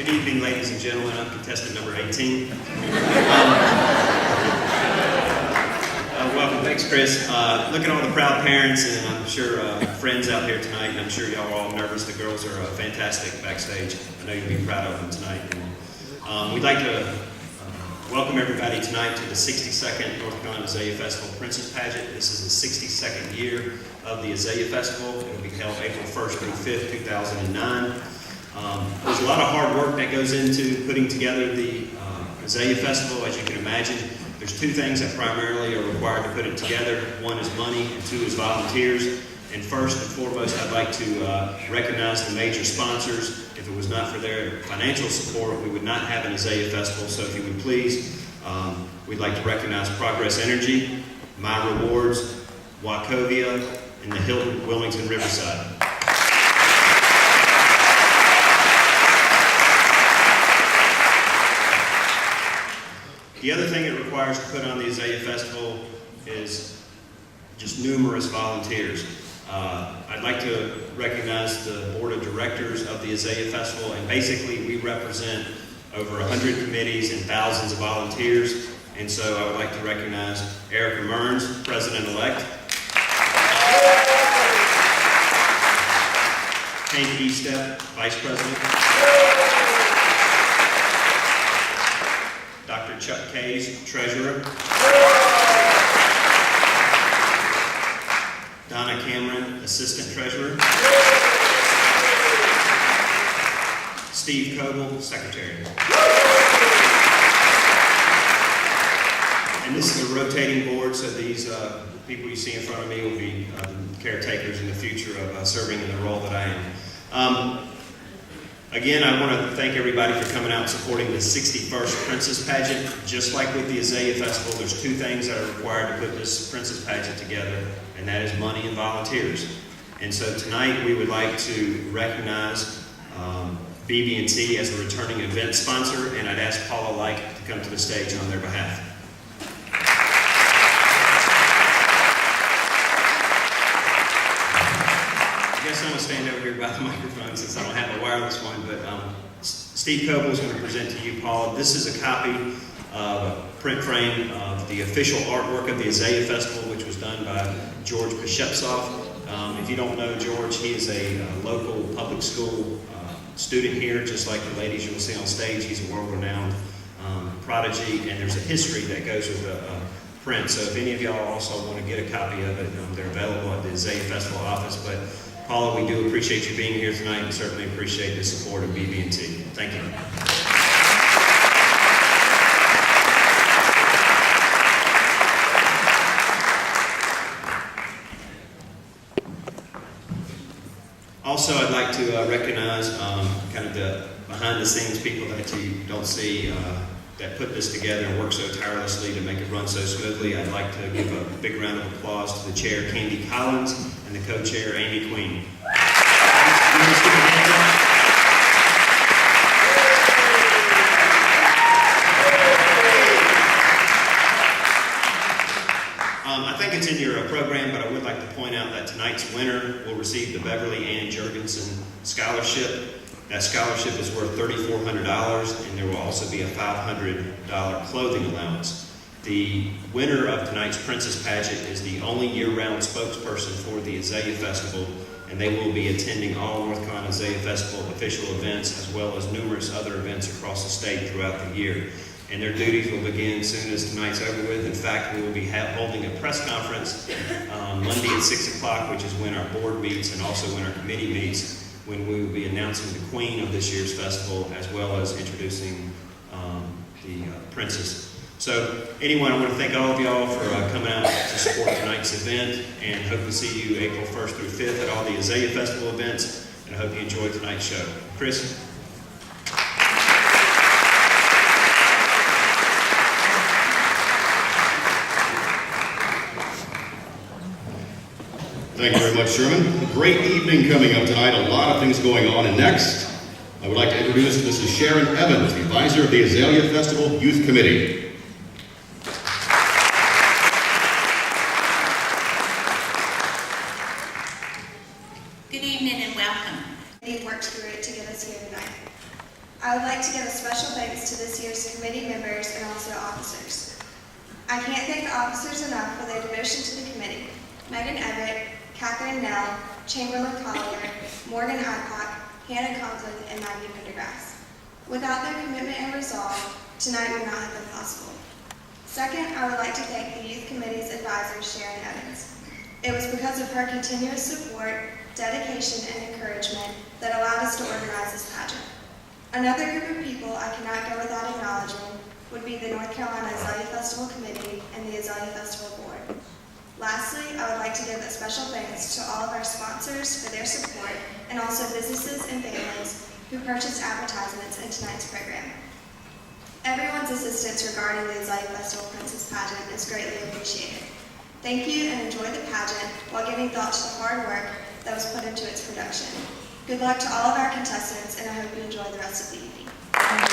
Good evening, ladies and gentlemen. I'm contestant number 18. Welcome. Thanks, Chris. Look at all the proud parents and I'm sure friends out here tonight, and I'm sure y'all are all nervous. The girls are fantastic backstage. I know you'll be proud of them tonight. And, we'd like to welcome everybody tonight to the 62nd North Carolina Azalea Festival Princess Pageant. This is the 62nd year of the Azalea Festival. It will be held April 1st through 5th, 2009. There's a lot of hard work that goes into putting together the Azalea Festival, as you can imagine. There's two things that primarily are required to put it together. One is money, and two is volunteers. And first and foremost, I'd like to recognize the major sponsors. If it was not for their financial support, we would not have an Azalea Festival. So if you would please, we'd like to recognize Progress Energy, My Rewards, Wachovia, and the Hilton Wilmington Riverside. The other thing it requires to put on the Azalea Festival is just numerous volunteers. I'd like to recognize the board of directors of the Azalea Festival, and basically we represent over 100 committees and thousands of volunteers, and so I would like to recognize Erica Mearns, President-elect, Hank Estep, Vice President, Dr. Chuck Case, Treasurer, Donna Cameron, Assistant Treasurer, Steve Coble, Secretary. And this is a rotating board, so these people you see in front of me will be caretakers in the future of serving in the role that I am. Again, I want to thank everybody for coming out and supporting the 61st Princess Pageant. Just like with the Azalea Festival, there's two things that are required to put this Princess Pageant together, and that is money and volunteers. And so tonight we would like to recognize BB&T as a returning event sponsor, and I'd ask Paula Like to come to the stage on their behalf. I guess I'm going to stand over here by the microphone since I don't have a wireless one, but Steve Coble is going to present to you, Paula. This is a copy of a print frame of the official artwork of the Azalea Festival, which was done by George Pashepsoff. If you don't know George, he is a local public school student here, just like the ladies you'll see on stage. He's a world-renowned prodigy, and there's a history that goes with the print. So if any of y'all also want to get a copy of it, they're available at the Azalea Festival office. But Paula, we do appreciate you being here tonight and certainly appreciate the support of BB&T. Thank you. Also, I'd like to recognize kind of the behind-the-scenes people that you don't see that put this together and work so tirelessly to make it run so smoothly. I'd like to give a big round of applause to the chair, Candy Collins, and the co-chair, Amy Queen. I think it's in your program, but I would like to point out that tonight's winner will receive the Beverly Ann Jurgensen Scholarship. That scholarship is worth $3,400, and there will also be a $500 clothing allowance. The winner of tonight's Princess Pageant is the only year-round spokesperson for the Azalea Festival, and they will be attending all North Carolina Azalea Festival official events as well as numerous other events across the state throughout the year. And their duties will begin as soon as tonight's over with. In fact, we will be holding a press conference Monday at 6 o'clock, which is when our board meets and also when our committee meets, when we will be announcing the queen of this year's festival as well as introducing the princess. So anyway, I want to thank all of y'all for coming out to support tonight's event, and hope to see you April 1st through 5th at all the Azalea Festival events, and I hope you enjoy tonight's show. Chris? Thank you very much, Sherman. A great evening coming up tonight. A lot of things going on. And next, I would like to introduce Mrs. Sharon Evans, the advisor of the Azalea Festival Youth Committee. Good evening and welcome. They worked through it to get us here tonight. I would like to give a special thanks to this year's committee members and also officers. I can't thank the officers enough for their devotion to the committee. Megan Everett, Catherine Nell, Chamberlain Collier, Morgan Adcock, Hannah Conklin, and Maggie Pendergrass. Without their commitment and resolve, tonight would not have been possible. Second, I would like to thank the Youth Committee's advisor, Sharon Evans. It was because of her continuous support, dedication, and encouragement that allowed us to organize this pageant. Another group of people I cannot go without acknowledging would be the North Carolina Azalea Festival Committee and the Azalea Festival Board. Lastly, I would like to give a special thanks to all of our sponsors for their support and also businesses and families who purchased advertisements in tonight's program. Everyone's assistance regarding the Azalea Festival Princess Pageant is greatly appreciated. Thank you and enjoy the pageant while giving thought to the hard work that was put into its production. Good luck to all of our contestants, and I hope you enjoy the rest of the evening.